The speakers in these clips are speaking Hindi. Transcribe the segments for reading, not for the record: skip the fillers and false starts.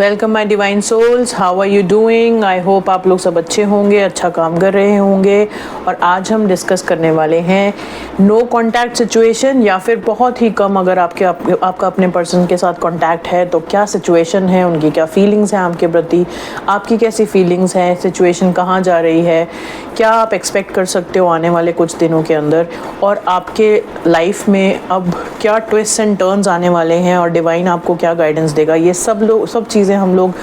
Welcome my divine souls, how are you doing. I hope आप लोग सब अच्छे होंगे, अच्छा काम कर रहे होंगे। और आज हम डिस्कस करने वाले हैं नो कांटेक्ट सिचुएशन, या फिर बहुत ही कम अगर आपका अपने पर्सन के साथ कांटेक्ट है तो क्या सिचुएशन है, उनकी क्या फीलिंग्स हैं आपके प्रति, आपकी कैसी फीलिंग्स हैं, सिचुएशन कहाँ जा रही है, क्या आप एक्सपेक्ट कर सकते हो आने वाले कुछ दिनों के अंदर, और आपके लाइफ में अब क्या ट्विस्ट एंड टर्न्स आने वाले हैं और डिवाइन आपको क्या गाइडेंस देगा। ये सब चीज़ें हम लोग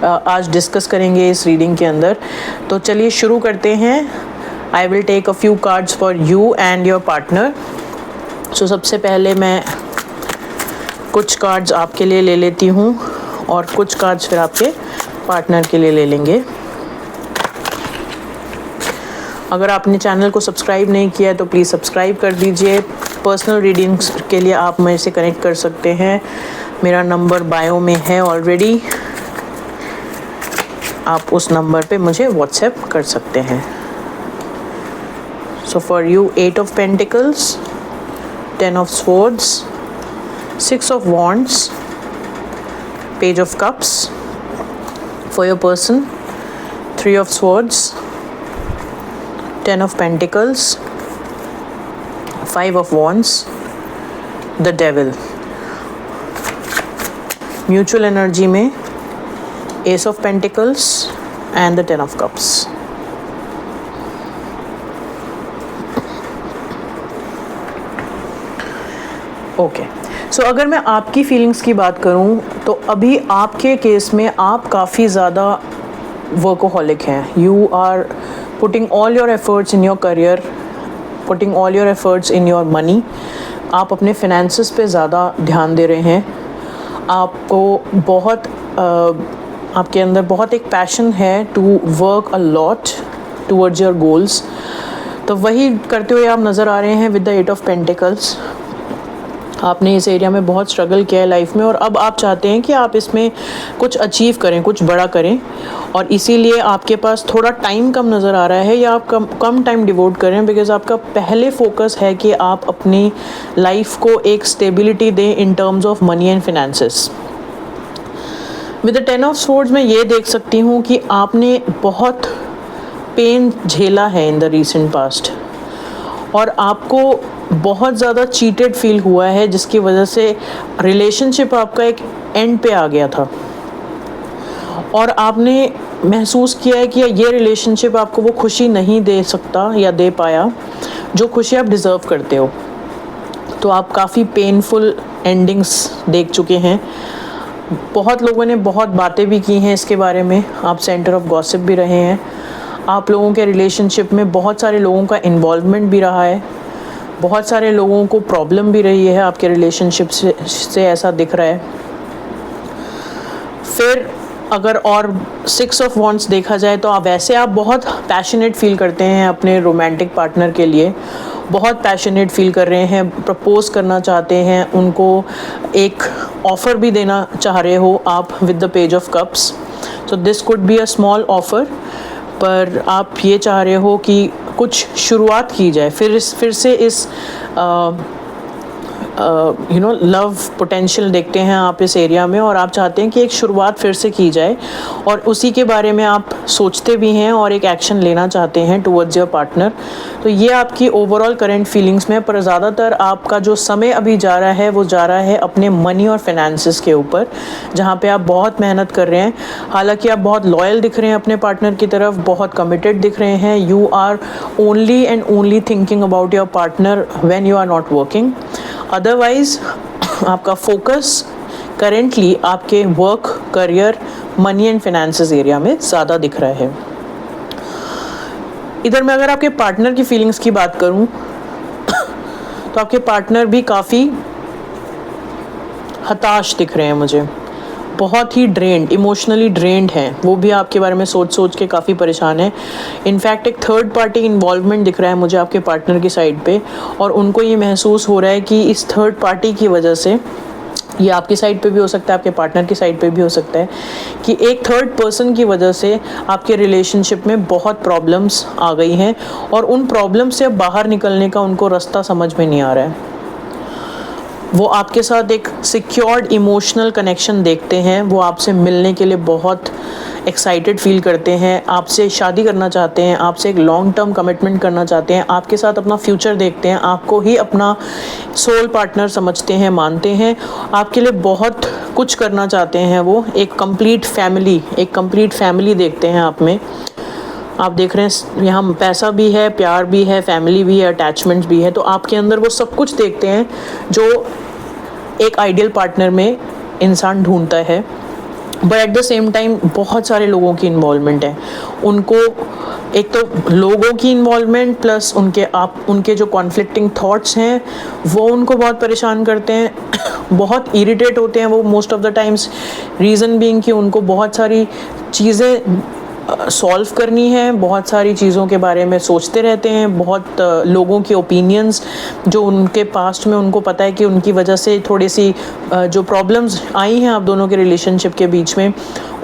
आज डिस्कस करेंगे इस रीडिंग के अंदर। तो चलिए शुरू करते हैं। I will take a few cards for you and your partner. So सबसे पहले मैं कुछ कार्ड्स आपके लिए ले लेती हूँ और कुछ कार्ड्स फिर आपके पार्टनर के लिए ले लेंगे। अगर आपने चैनल को सब्सक्राइब नहीं किया है तो प्लीज़ सब्सक्राइब कर दीजिए। पर्सनल रीडिंग्स के लिए आप मेरे से कनेक्ट कर सकते हैं, मेरा नंबर बायो में है ऑलरेडी, आप उस नंबर पे मुझे व्हाट्सएप कर सकते हैं। So for you 8 of pentacles, 10 of swords, 6 of wands, page of cups. For your person 3 of swords, 10 of Pentacles, 5 of Wands, the Devil. Mutual energy में Ace of Pentacles and the 10 of Cups. Okay, सो अगर मैं आपकी फीलिंग्स की बात करूं तो अभी आपके केस में आप काफ़ी ज़्यादा वर्कोहॉलिक हैं। You are putting all your efforts in your career, putting all your efforts in your money. आप अपने finances पे ज़्यादा ध्यान दे रहे हैं। आपको बहुत आपके अंदर बहुत एक पैशन है to work a lot towards your goals। तो वही करते हुए आप नज़र आ रहे हैं with the 8 of Pentacles। आपने इस एरिया में बहुत स्ट्रगल किया है लाइफ में और अब आप चाहते हैं कि आप इसमें कुछ अचीव करें, कुछ बड़ा करें, और इसीलिए आपके पास थोड़ा टाइम कम नज़र आ रहा है या आप कम टाइम डिवोट करें, बिकॉज आपका पहले फोकस है कि आप अपनी लाइफ को एक स्टेबिलिटी दें in terms of money and finances. With the 10 of swords मैं ये देख सकती हूँ कि आपने बहुत पेन झेला है इन द रीसेंट पास्ट और आपको बहुत ज़्यादा चीटेड फील हुआ है, जिसकी वजह से रिलेशनशिप आपका एक एंड पे आ गया था और आपने महसूस किया है कि ये रिलेशनशिप आपको वो खुशी नहीं दे सकता या दे पाया जो खुशी आप डिज़र्व करते हो। तो आप काफ़ी पेनफुल एंडिंग्स देख चुके हैं। बहुत लोगों ने बहुत बातें भी की हैं इसके बारे में, आप सेंटर ऑफ गॉसिप भी रहे हैं। आप लोगों के रिलेशनशिप में बहुत सारे लोगों का इन्वॉल्वमेंट भी रहा है, बहुत सारे लोगों को प्रॉब्लम भी रही है आपके रिलेशनशिप से ऐसा दिख रहा है। फिर अगर और 6 ऑफ वॉन्ड्स देखा जाए तो आप बहुत पैशनेट फील करते हैं अपने रोमांटिक पार्टनर के लिए, बहुत पैशनेट फील कर रहे हैं, प्रपोज करना चाहते हैं, उनको एक ऑफ़र भी देना चाह रहे हो आप with the page of cups. So this could be a small offer, पर आप ये चाह रहे हो कि कुछ शुरुआत की जाए, फिर से इस लव पोटेंशियल देखते हैं आप इस एरिया में और आप चाहते हैं कि एक शुरुआत फिर से की जाए और उसी के बारे में आप सोचते भी हैं और एक एक्शन लेना चाहते हैं टुवर्ड्स योर पार्टनर। तो ये आपकी ओवरऑल करंट फीलिंग्स में, पर ज़्यादातर आपका जो समय अभी जा रहा है वो जा रहा है अपने मनी और फाइनेंसेस के ऊपर, जहाँ पे आप बहुत मेहनत कर रहे हैं। हालांकि आप बहुत लॉयल दिख रहे हैं अपने पार्टनर की तरफ, बहुत कमिटेड दिख रहे हैं। You are only and only thinking about your partner when you are not working. Otherwise आपका फोकस करेंटली आपके work, career, money and finances area में ज़्यादा दिख रहा है। इधर मैं अगर आपके पार्टनर की फीलिंग्स की बात करूं तो आपके पार्टनर भी काफ़ी हताश दिख रहे हैं मुझे, बहुत ही ड्रेन्ड, इमोशनली ड्रेन्ड हैं। वो भी आपके बारे में सोच के काफ़ी परेशान है। इनफैक्ट एक थर्ड पार्टी इन्वॉल्वमेंट दिख रहा है मुझे आपके पार्टनर की साइड पे, और उनको ये महसूस हो रहा है कि इस थर्ड पार्टी की वजह से, ये आपकी साइड पे भी हो सकता है, आपके पार्टनर की साइड पे भी हो सकता है, कि एक थर्ड पर्सन की वजह से आपके रिलेशनशिप में बहुत प्रॉब्लम्स आ गई हैं और उन प्रॉब्लम्स से अब बाहर निकलने का उनको रास्ता समझ में नहीं आ रहा है। वो आपके साथ एक सिक्योर्ड इमोशनल कनेक्शन देखते हैं, वो आपसे मिलने के लिए बहुत एक्साइटेड फील करते हैं, आपसे शादी करना चाहते हैं, आपसे एक लॉन्ग टर्म कमिटमेंट करना चाहते हैं, आपके साथ अपना फ्यूचर देखते हैं, आपको ही अपना सोल पार्टनर समझते हैं, मानते हैं, आपके लिए बहुत कुछ करना चाहते हैं। वो एक कंप्लीट फैमिली देखते हैं आप में। आप देख रहे हैं यहाँ पैसा भी है, प्यार भी है, फैमिली भी है, अटैचमेंट्स भी है, तो आपके अंदर वो सब कुछ देखते हैं जो एक आइडियल पार्टनर में इंसान ढूंढता है। But at the same time बहुत सारे लोगों की इन्वॉल्वमेंट है, उनको एक तो लोगों की इन्वॉल्वमेंट प्लस उनके जो कॉन्फ्लिक्टिंग थॉट्स हैं वो उनको बहुत परेशान करते हैं, बहुत इरिटेट होते हैं वो most of the times. Reason being कि उनको बहुत सारी चीज़ें सॉल्व करनी है, बहुत सारी चीज़ों के बारे में सोचते रहते हैं, बहुत लोगों के ओपिनियंस जो उनके पास्ट में उनको पता है कि उनकी वजह से थोड़ी सी जो प्रॉब्लम्स आई हैं आप दोनों के रिलेशनशिप के बीच में,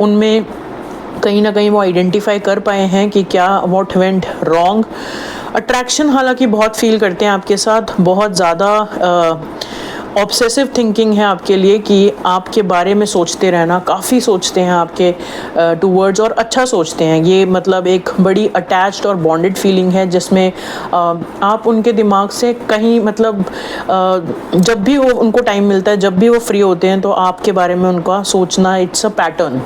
उनमें कहीं ना कहीं वो आइडेंटिफाई कर पाए हैं कि क्या व्हाट वेंट रॉन्ग। अट्रैक्शन हालांकि बहुत फील करते हैं आपके साथ, बहुत ज़्यादा ऑब्सेसिव थिंकिंग है आपके लिए कि आपके बारे में सोचते रहना, काफ़ी सोचते हैं आपके टूवर्ड्स और अच्छा सोचते हैं। ये मतलब एक बड़ी अटैच्ड और बॉन्डेड फीलिंग है जिसमें आप उनके दिमाग से कहीं मतलब जब भी वो उनको टाइम मिलता है, जब भी वो फ्री होते हैं तो आपके बारे में उनका सोचना इट्स अ पैटर्न।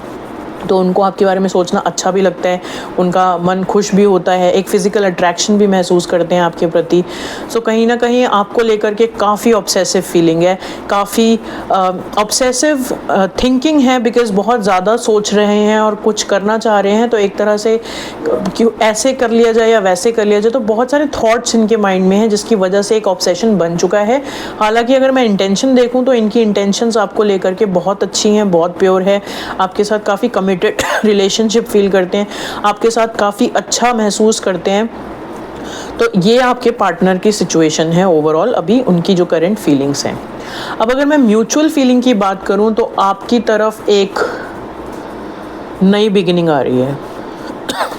तो उनको आपके बारे में सोचना अच्छा भी लगता है, उनका मन खुश भी होता है, एक फ़िज़िकल अट्रैक्शन भी महसूस करते हैं आपके प्रति। सो कहीं ना कहीं आपको लेकर के काफ़ी ऑब्सेसिव फीलिंग है, काफ़ी ऑब्सेसिव थिंकिंग है, बिकॉज बहुत ज़्यादा सोच रहे हैं और कुछ करना चाह रहे हैं। तो एक तरह से क्यों ऐसे कर लिया जाए या वैसे कर लिया जाए, तो बहुत सारे थॉट्स इनके माइंड में हैं जिसकी वजह से एक ऑब्सेशन बन चुका है। हालांकि अगर मैं इंटेंशन देखूँ तो इनकी इंटेंशंस आपको लेकर के बहुत अच्छी हैं, बहुत प्योर है, आपके साथ काफ़ी रिलेशनशिप फील करते हैं, आपके साथ काफ़ी अच्छा महसूस करते हैं। तो ये आपके पार्टनर की सिचुएशन है ओवरऑल, अभी उनकी जो करंट फीलिंग्स हैं। अब अगर मैं म्यूचुअल फीलिंग की बात करूं तो आपकी तरफ एक नई बिगिनिंग आ रही है।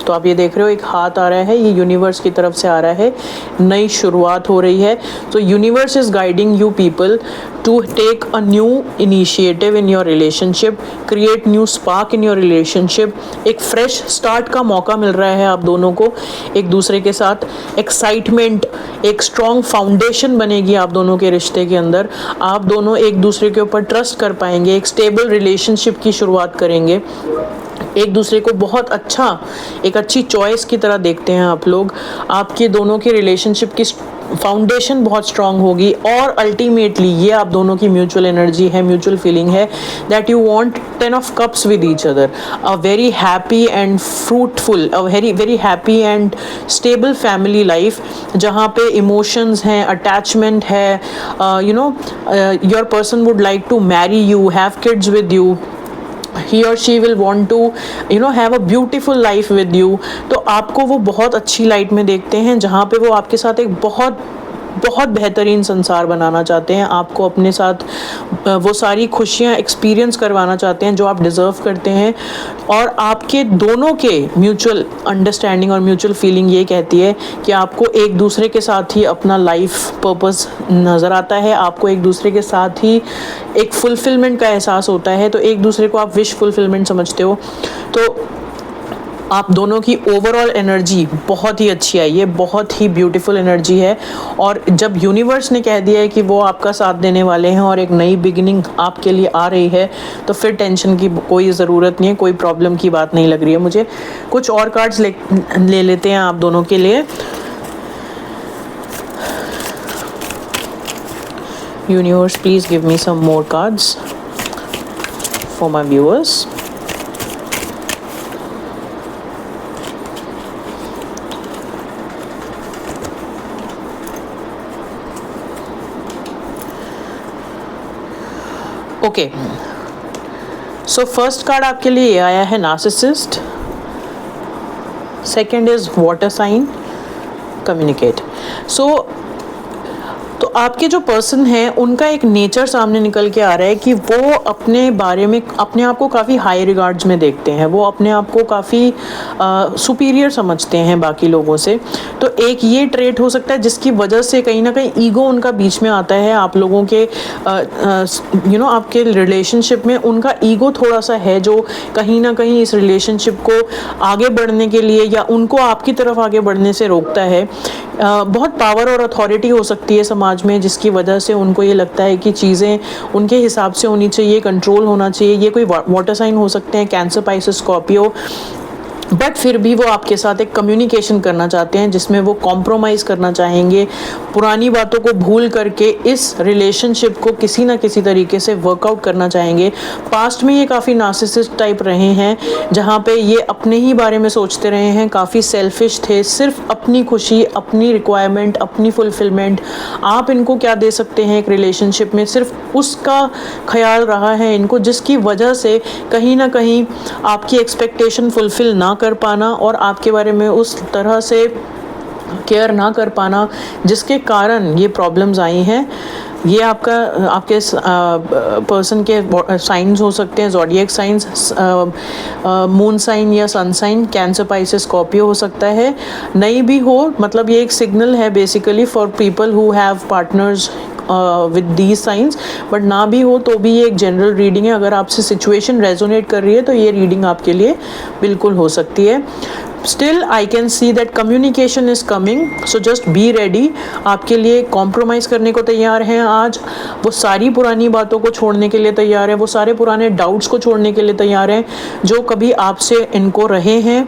तो आप ये देख रहे हो एक हाथ आ रहा है, ये यूनिवर्स की तरफ से आ रहा है, नई शुरुआत हो रही है। तो universe is guiding you people to take a new initiative in your relationship, create new spark in your relationship. एक फ्रेश स्टार्ट का मौका मिल रहा है आप दोनों को एक दूसरे के साथ, एक्साइटमेंट, एक स्ट्रॉन्ग फाउंडेशन बनेगी आप दोनों के रिश्ते के अंदर, आप दोनों एक दूसरे के ऊपर ट्रस्ट कर पाएंगे, एक स्टेबल रिलेशनशिप की शुरुआत करेंगे, एक दूसरे को बहुत अच्छा, एक अच्छी चॉइस की तरह देखते हैं आप लोग। आपके दोनों के रिलेशनशिप की फाउंडेशन बहुत स्ट्रांग होगी और अल्टीमेटली ये आप दोनों की म्यूचुअल एनर्जी है, म्यूचुअल फीलिंग है that you want 10 of cups with each other, a very happy and fruitful, a very happy and stable family life जहाँ पे इमोशंस हैं, अटैचमेंट है, you know your person would like to marry you, have kids with you, he or she will want to have a beautiful life with you। तो आपको वो बहुत अच्छी लाइट में देखते हैं जहाँ पे वो आपके साथ एक बहुत बहुत बेहतरीन संसार बनाना चाहते हैं, आपको अपने साथ वो सारी खुशियाँ एक्सपीरियंस करवाना चाहते हैं जो आप डिज़र्व करते हैं। और आपके दोनों के म्यूचुअल अंडरस्टैंडिंग और म्यूचुअल फीलिंग ये कहती है कि आपको एक दूसरे के साथ ही अपना लाइफ पर्पस नज़र आता है, आपको एक दूसरे के साथ ही एक फुलफिलमेंट का एहसास होता है। तो एक दूसरे को आप विश फुलफिलमेंट समझते हो। तो आप दोनों की ओवरऑल एनर्जी बहुत ही अच्छी आई है, बहुत ही ब्यूटीफुल एनर्जी है। और जब यूनिवर्स ने कह दिया है कि वो आपका साथ देने वाले हैं और एक नई बिगिनिंग आपके लिए आ रही है, तो फिर टेंशन की कोई ज़रूरत नहीं है, कोई प्रॉब्लम की बात नहीं लग रही है मुझे। कुछ और कार्ड्स ले लेते हैं आप दोनों के लिए। Universe please give me some more cards for my viewers. Okay, so first card आपके लिए ये आया है narcissist, second is water sign, communicate. So तो आपके जो पर्सन है उनका एक नेचर सामने निकल के आ रहा है कि वो अपने बारे में अपने आप को काफ़ी हाई रिगार्ड्स में देखते हैं, वो अपने आप को काफ़ी सुपीरियर समझते हैं बाकी लोगों से। तो एक ये ट्रेट हो सकता है जिसकी वजह से कहीं ना कहीं ईगो उनका बीच में आता है। आप लोगों के आपके रिलेशनशिप में उनका ईगो थोड़ा सा है जो कहीं ना कहीं इस रिलेशनशिप को आगे बढ़ने के लिए या उनको आपकी तरफ आगे बढ़ने से रोकता है। बहुत पावर और अथॉरिटी हो सकती है समाज में जिसकी वजह से उनको ये लगता है कि चीज़ें उनके हिसाब से होनी चाहिए, कंट्रोल होना चाहिए। ये कोई वाटर साइन हो सकते हैं, कैंसर, पाइसेस, स्कॉर्पियो, बट फिर भी वो आपके साथ एक कम्युनिकेशन करना चाहते हैं जिसमें वो कॉम्प्रोमाइज़ करना चाहेंगे, पुरानी बातों को भूल करके इस रिलेशनशिप को किसी ना किसी तरीके से वर्कआउट करना चाहेंगे। पास्ट में ये काफ़ी नार्सिसिस्ट टाइप रहे हैं जहाँ पे ये अपने ही बारे में सोचते रहे हैं, काफ़ी सेल्फिश थे, सिर्फ अपनी खुशी, अपनी रिक्वायरमेंट, अपनी फुलफिलमेंट, आप इनको क्या दे सकते हैं एक रिलेशनशिप में, सिर्फ उसका ख्याल रहा है इनको, जिसकी वजह से कहीं ना कहीं आपकी एक्सपेक्टेशन फुलफिल ना कर पाना और आपके बारे में उस तरह से केयर ना कर पाना जिसके कारण ये प्रॉब्लम्स आई हैं। ये आपके पर्सन के साइंस हो सकते हैं, ज़ोडिएक साइंस, मून साइन या sun sign, Cancer, Pisces, Scorpio हो सकता है। नहीं भी हो, मतलब ये एक सिग्नल है basically for people who have partners with these signs, but ना भी हो तो भी ये एक जनरल रीडिंग है। अगर आपसे सिचुएशन रेजोनेट कर रही है तो ये रीडिंग आपके लिए बिल्कुल हो सकती है। Still I can see that communication is coming, so just be ready। आपके लिए कॉम्प्रोमाइज़ करने को तैयार हैं आज, वो सारी पुरानी बातों को छोड़ने के लिए तैयार है, वो सारे पुराने डाउट्स को छोड़ने के लिए तैयार हैं जो कभी आपसे इनको रहे हैं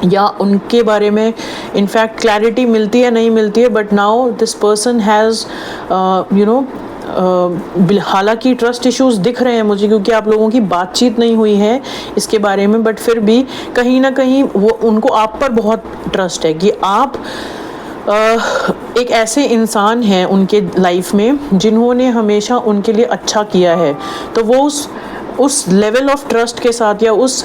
या उनके बारे में इनफैक्ट क्लैरिटी मिलती है नहीं मिलती है, but now this person has हालांकि ट्रस्ट इश्यूज दिख रहे हैं मुझे क्योंकि आप लोगों की बातचीत नहीं हुई है इसके बारे में, बट फिर भी कहीं ना कहीं वो उनको आप पर बहुत ट्रस्ट है कि आप एक ऐसे इंसान हैं उनके लाइफ में जिन्होंने हमेशा उनके लिए अच्छा किया है। तो वो उस लेवल ऑफ ट्रस्ट के साथ या उस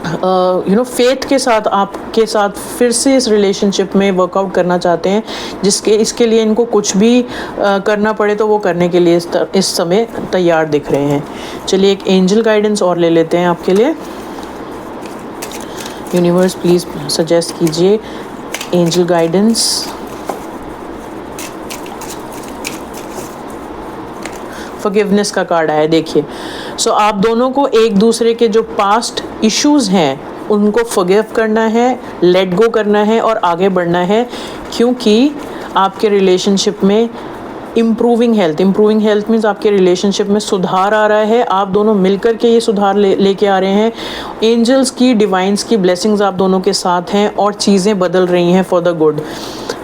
फेथ के साथ आपके साथ फिर से इस रिलेशनशिप में वर्कआउट करना चाहते हैं, इसके लिए इनको कुछ भी करना पड़े तो वो करने के लिए इस समय तैयार दिख रहे हैं। चलिए एक एंजल गाइडेंस और ले लेते हैं आपके लिए। यूनिवर्स प्लीज़ सजेस्ट कीजिए एंजल गाइडेंस। फॉरगिवनेस का कार्ड आया, देखिए। सो आप दोनों को एक दूसरे के जो पास्ट इश्यूज़ हैं उनको फॉरगिव करना है, लेट गो करना है और आगे बढ़ना है, क्योंकि आपके रिलेशनशिप में इम्प्रूविंग हेल्थ मीन्स आपके रिलेशनशिप में सुधार आ रहा है। आप दोनों मिलकर के ये सुधार लेके आ रहे हैं। एंजल्स की, डिवाइंस की ब्लेसिंग्स आप दोनों के साथ हैं और चीज़ें बदल रही हैं for the good.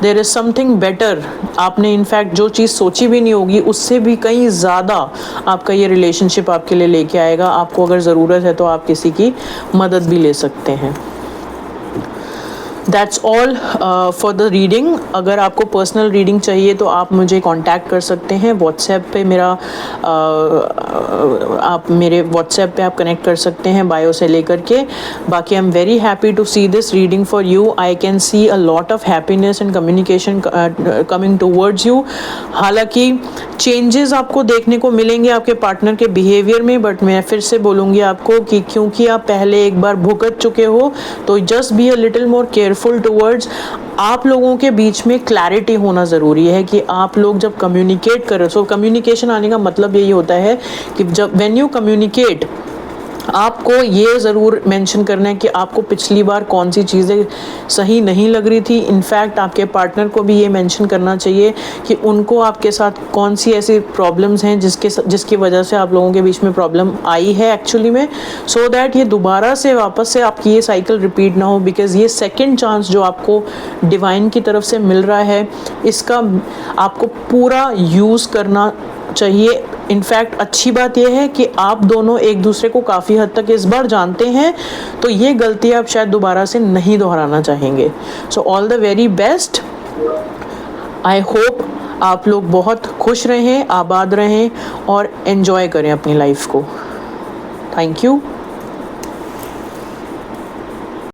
There is something better. आपने इनफैक्ट जो चीज़ सोची भी नहीं होगी उससे भी कहीं ज़्यादा आपका ये रिलेशनशिप आपके लिए लेके आएगा। आपको अगर ज़रूरत है तो आप किसी की मदद भी ले सकते हैं। That's all for the reading. अगर आपको पर्सनल रीडिंग चाहिए तो आप मुझे कांटेक्ट कर सकते हैं व्हाट्सएप पे। आप मेरे व्हाट्सएप पे आप कनेक्ट कर सकते हैं बायो से लेकर के। बाकी I am very happy to see this reading for you. I can see a lot of happiness and communication coming towards you. हालांकि चेंजेस आपको देखने को मिलेंगे आपके पार्टनर के बिहेवियर में, बट मैं फिर से बोलूँगी आपको कि क्योंकि आप पहले एक बार भुगत चुके हो तो just be a little more careful towards. आप लोगों के बीच में क्लैरिटी होना ज़रूरी है कि आप लोग जब कम्युनिकेट करें, सो कम्युनिकेशन आने का मतलब यही होता है कि जब व्हेन यू कम्युनिकेट आपको ये ज़रूर मेंशन करना है कि आपको पिछली बार कौन सी चीज़ें सही नहीं लग रही थी। इनफैक्ट आपके पार्टनर को भी ये मेंशन करना चाहिए कि उनको आपके साथ कौन सी ऐसी प्रॉब्लम्स हैं जिसकी वजह से आप लोगों के बीच में प्रॉब्लम आई है एक्चुअली में, सो दैट ये दोबारा से वापस से आपकी ये साइकिल रिपीट ना हो। बिकॉज़ ये सेकेंड चांस जो आपको डिवाइन की तरफ से मिल रहा है इसका आपको पूरा यूज़ करना चाहिए। इनफैक्ट अच्छी बात यह है कि आप दोनों एक दूसरे को काफ़ी हद तक इस बार जानते हैं, तो ये गलती आप शायद दोबारा से नहीं दोहराना चाहेंगे। So all the very best. I hope आप लोग बहुत खुश रहें, आबाद रहें और एंजॉय करें अपनी लाइफ को। Thank you.